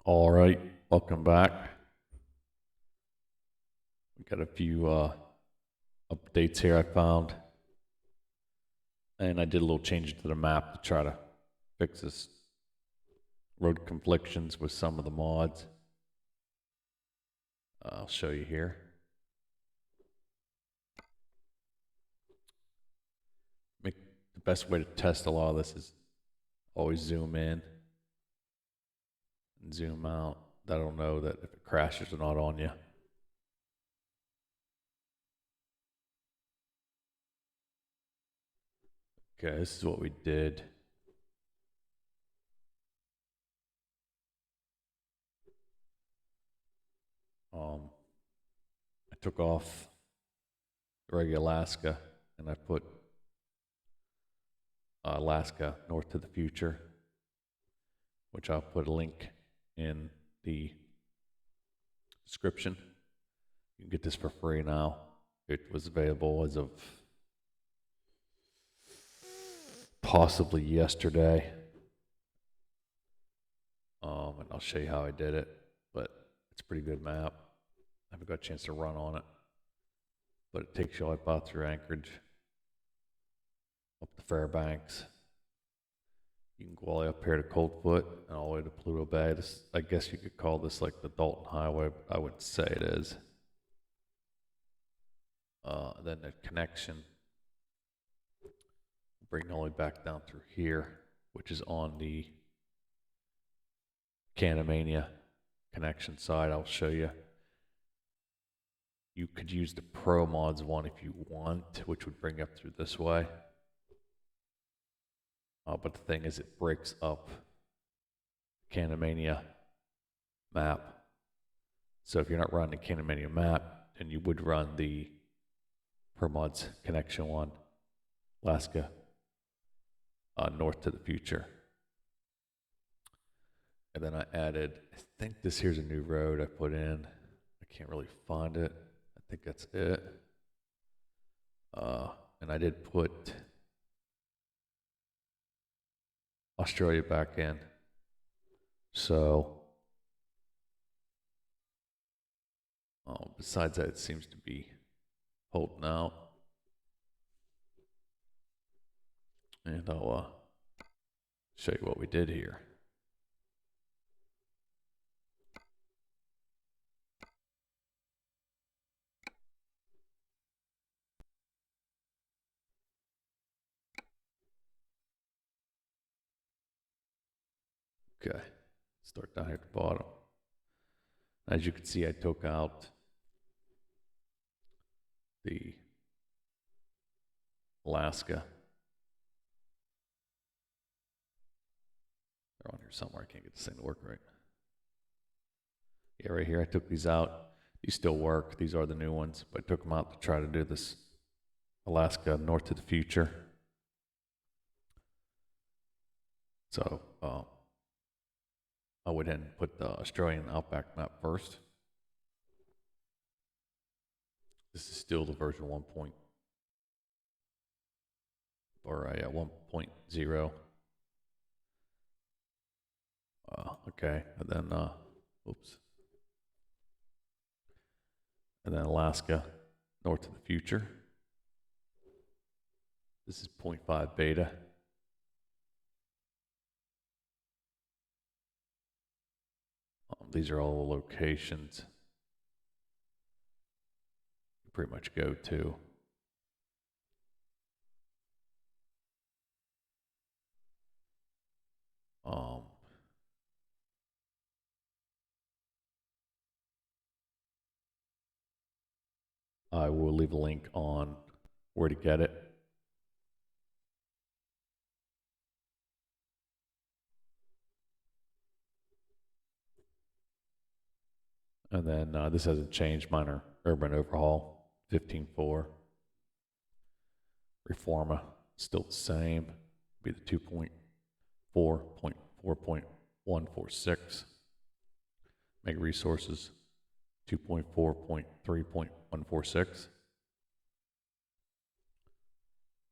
All right, welcome back. We got a few updates here I found, and I did a little change to the map to try to fix this road conflictions with some of the mods. I'll show you here. The best way to test a lot of this is always zoom in and zoom out. That'll know that if it crashes or not on you. Okay, this is what we did. I took off regular Alaska and I put Alaska North to the Future, which I'll put a link in the description. You can get this for free now. It was available as of possibly yesterday. And I'll show you how I did it, but it's a pretty good map. I haven't got a chance to run on it, but it takes you all about through Anchorage, up the Fairbanks. You can go all the way up here to Coldfoot and all the way to Pluto Bay. This, I guess you could call this like the Dalton Highway, but I wouldn't say it is. Then the connection, bring all the way back down through here, which is on the Canamania connection side. I'll show you. You could use the Pro Mods one if you want, which would bring you up through this way. But the thing is, it breaks up Canamania map. So if you're not running the Canamania map, then you would run the Pro Mods connection one, Alaska North to the Future. And then I added, I think this here's a new road I put in. I can't really find it. I think that's it. And I did put Australia back in. So, besides that, it seems to be holding out. And I'll show you what we did here. Okay, start down here at the bottom. As you can see, I took out the Alaska. They're on here somewhere. I can't get this thing to work right. Yeah, right here, I took these out. These still work. These are the new ones, but I took them out to try to do this Alaska North to the Future. So I went ahead and put the Australian Outback map first. This is still the version 1.0. Okay, and then oops. And then Alaska North to the Future. This is 0.5 beta. These are all the locations you pretty much go to. I will leave a link on where to get it. And then this hasn't changed. Mine are Urban Overhaul 15.4. Reforma still the same. Be the 2.4.4.146. Mega Resources 2.4.3.146.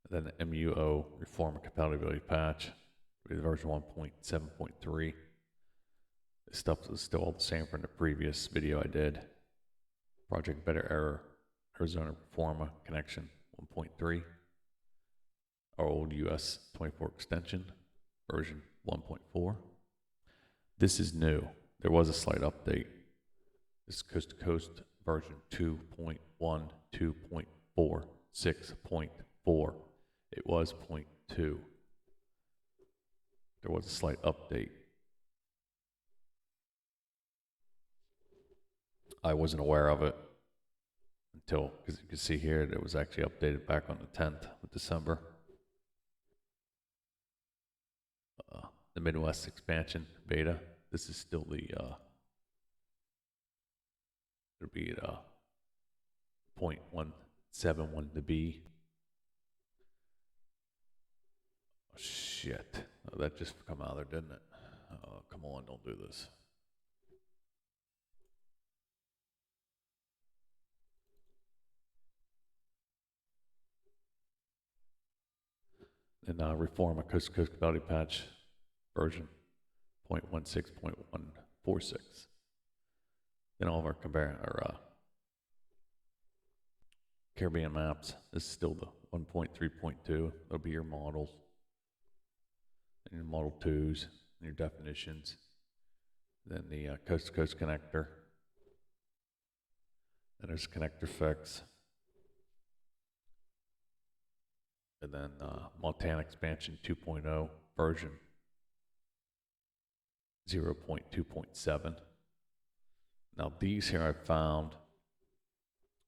And then the MUO Reforma Compatibility Patch, be the version 1.7.3. This stuff is still all the same from the previous video I did. Project Better Error, Arizona Performa connection 1.3. Our old US 24 extension, version 1.4. This is new. There was a slight update. This is coast to coast version 2.1, 2.4, 6.4. It was 0.2. There was a slight update. I wasn't aware of it until, because you can see here, it was actually updated back on the 10th of December. The Midwest expansion beta. This is still the, it'll be at 0.171 to be. Oh, shit. Oh, that just come out there, didn't it? Oh, come on, don't do this. And reform a coast to coast bounty patch version 0.16.146. Then all of our Caribbean maps. This is still the 1.3.2. That'll be your models and your model 2s and your definitions. Then the coast to coast connector. Then there's connector fix. And then Montana expansion 2.0 version 0.2.7. Now these here I found,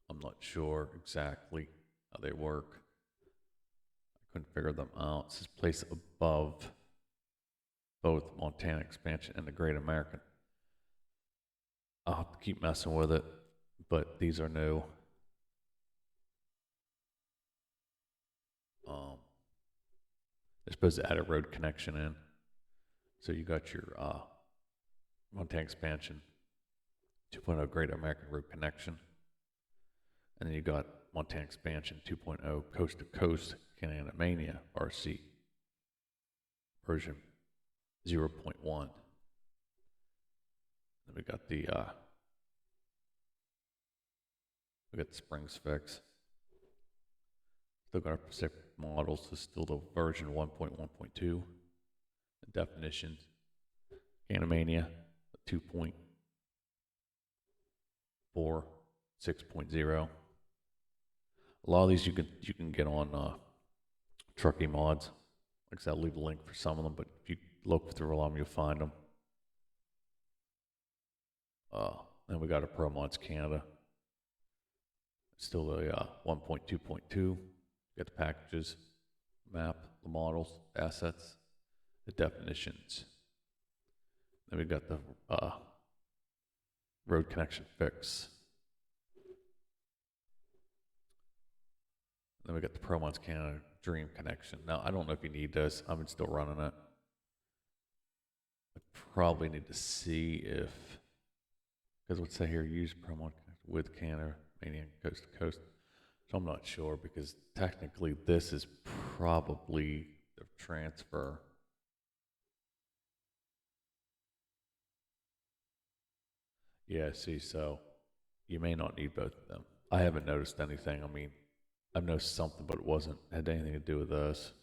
I'm not sure exactly how they work. I couldn't figure them out. This is placed above both Montana expansion and the Great American. I'll have to keep messing with it, but these are new. They're supposed to add a road connection in. So you got your Montana expansion 2.0 Great American Road connection. And then you got Montana expansion 2.0 Coast to Coast Canada-Mania RC version 0.1. Then we got the Springs fix. Still got our Pacific models. This is still the version 1.1.2. The definitions. Canada-Mania 2.4, 6.0. A lot of these you can get on Truckee mods. Like I said, I'll leave a link for some of them, but if you look through a lot of them, you'll find them. Then we got a Pro Mods Canada. Still the 1.2.2. Get the packages, map, the models, assets, the definitions. Then we got the road connection fix. Then we got the Pro Mods Canada Dream connection. Now, I don't know if you need this. I'm still running it. I probably need to see if, because what's that here? Use Pro Mod with Canada, Mania, coast to coast. So I'm not sure because technically this is probably the transfer. Yeah, see, so you may not need both of them. I haven't noticed anything. I mean, I've noticed something, but it wasn't had anything to do with this.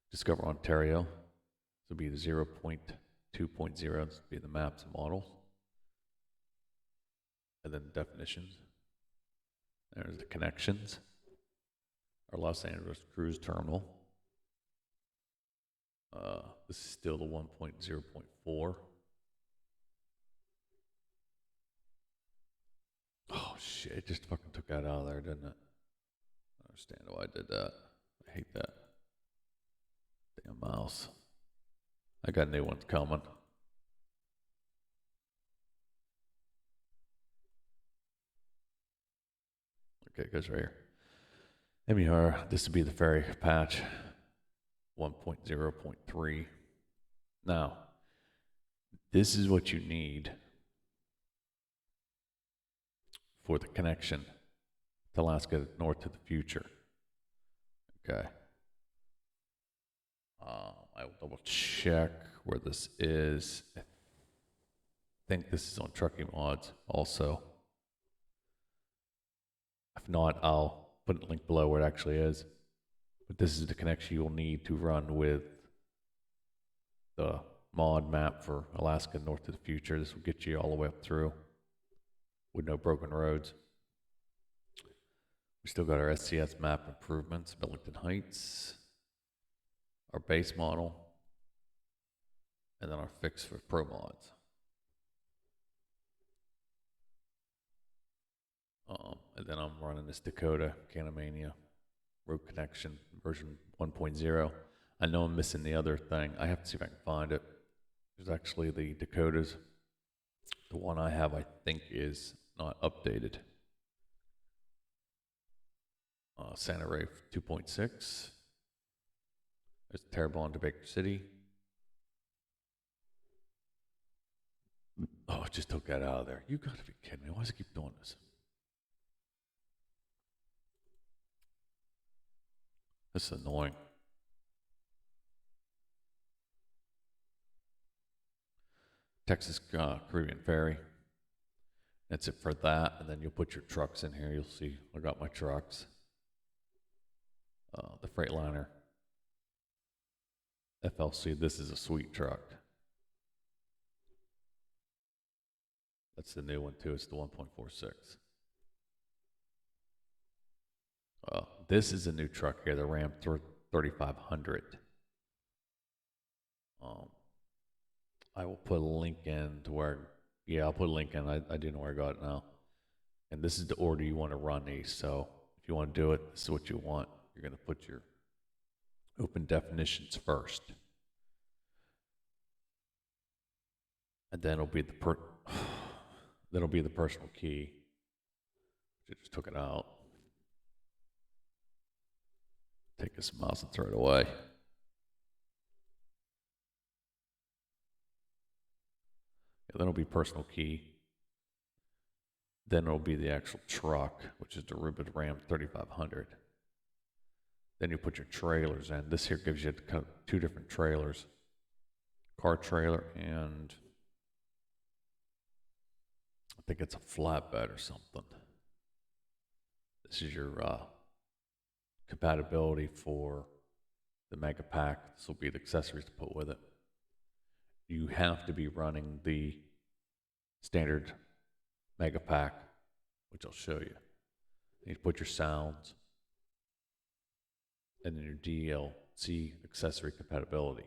Discover Ontario. This will be the 0.2.0. This will be the maps and models. And then definitions. There's the connections. Our Los Angeles cruise terminal. This is still the 1.0.4. Oh shit, it just fucking took that out of there, didn't it? I understand why I did that. I hate that. Damn mouse. I got new ones coming. Okay, it goes right here. MER, this would be the ferry patch 1.0.3. Now, this is what you need for the connection to Alaska North to the Future. Okay. I will double check where this is. I think this is on Trucking Mods also. If not, I'll put a link below where it actually is. But this is the connection you'll need to run with the mod map for Alaska North to the Future. This will get you all the way up through with no broken roads. We still got our SCS map improvements, Billington Heights, our base model, and then our fix for Pro Mods. And then I'm running this Dakota Canamania Road Connection version 1.0. I know I'm missing the other thing. I have to see if I can find it. There's actually the Dakotas. The one I have, I think, is not updated. Santa Fe 2.6. There's Terrebonne to Baker City. Oh, I just took that out of there. You gotta be kidding me. Why does it keep doing this? This is annoying. Texas Caribbean Ferry. That's it for that. And then you'll put your trucks in here. You'll see I got my trucks. The Freightliner FLC. This is a sweet truck. That's the new one too. It's the 1.46. This is a new truck here, the Ram 3500. I will put a link in to where, yeah, I'll put a link in. I do know where I got it now. And this is the order you want to run these. So if you want to do it, this is what you want. You're going to put your open definitions first. And then it'll be the personal key. I just took it out. Take this mouse and throw it away. Yeah, then it'll be personal key. Then it'll be the actual truck, which is the Rubid Ram 3500. Then you put your trailers in. This here gives you two different trailers. Car trailer and I think it's a flatbed or something. This is your compatibility for the Mega Pack. This will be the accessories to put with it. You have to be running the standard Mega Pack, which I'll show you. You need to put your sounds and then your DLC accessory compatibility.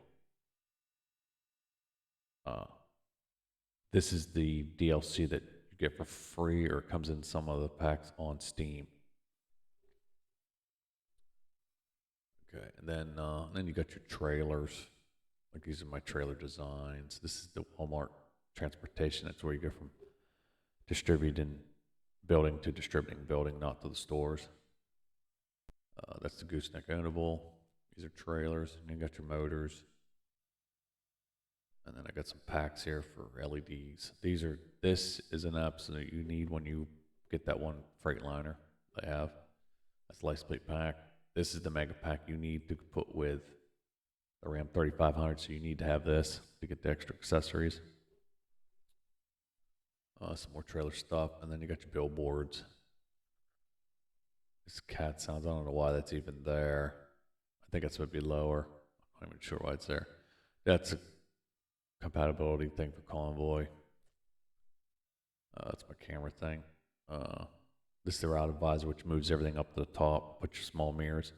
This is the DLC that you get for free or it comes in some of the packs on Steam. Okay, and then you got your trailers. Like these are my trailer designs. This is the Walmart transportation. That's where you go from distributing building to distributing building, not to the stores. That's the gooseneck ownable. These are trailers, and you got your motors. And then I got some packs here for LEDs. This is an absolute you need when you get that one Freightliner they have. That's the license plate pack. This is the Mega Pack you need to put with the Ram 3500, so you need to have this to get the extra accessories. Some more trailer stuff, and then you got your billboards. This cat sounds, I don't know why that's even there. I think it's would be lower. I'm not even sure why it's there. That's a compatibility thing for Convoy. That's my camera thing. This is the route advisor, which moves everything up to the top. Put your small mirrors.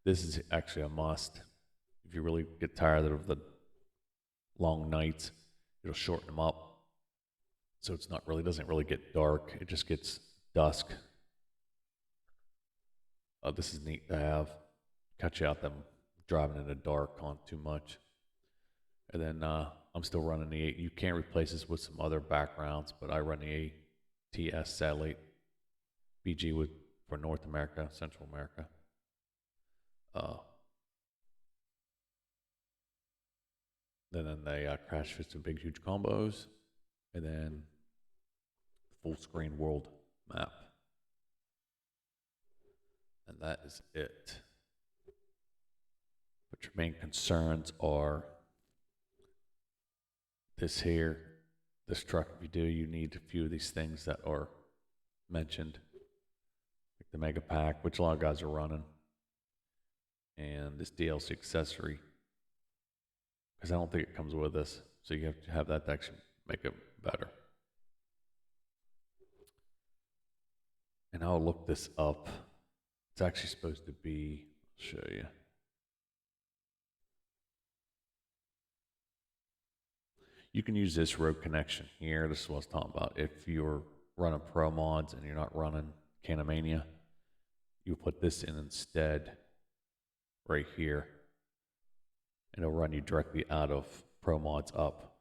This is actually a must. If you really get tired of the long nights, it'll shorten them up. So it's not really, doesn't really get dark. It just gets dusk. This is neat to have. Cut you out them driving in the dark on too much. And then I'm still running the 8. You can't replace this with some other backgrounds, but I run the ATS satellite BG for North America, Central America. Then they crash fit some big, huge combos, and then full screen world map. And that is it. But your main concerns are this here, this truck, if you do, you need a few of these things that are mentioned, like the Mega Pack, which a lot of guys are running, and this DLC accessory, because I don't think it comes with this, so you have to have that to actually make it better. And I'll look this up. It's actually supposed to be, I'll show you. You can use this road connection here. This is what I was talking about. If you're running pro mods and you're not running Canamania, you put this in instead right here. And it'll run you directly out of pro mods up.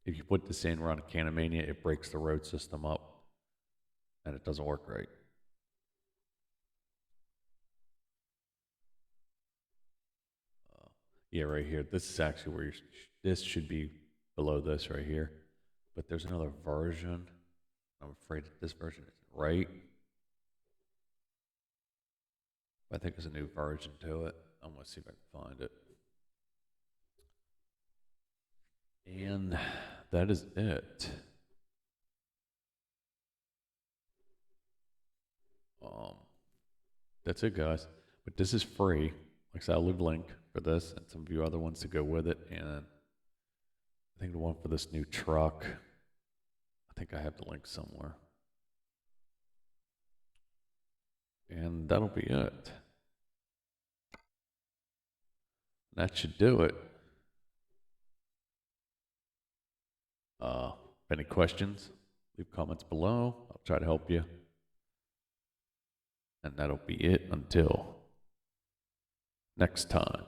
If you put this in, run Canamania, it breaks the road system up and it doesn't work right. Yeah, right here. This is actually where this should be below this right here. But there's another version. I'm afraid that this version isn't right. I think there's a new version to it. I'm going to see if I can find it. And that is it. That's it, guys. But this is free. Like I said, I'll leave a link for this and some of you other ones to go with it. And I think the one for this new truck, I think I have the link somewhere. And that'll be it. That should do it. Any questions? Leave comments below. I'll try to help you. And that'll be it until next time.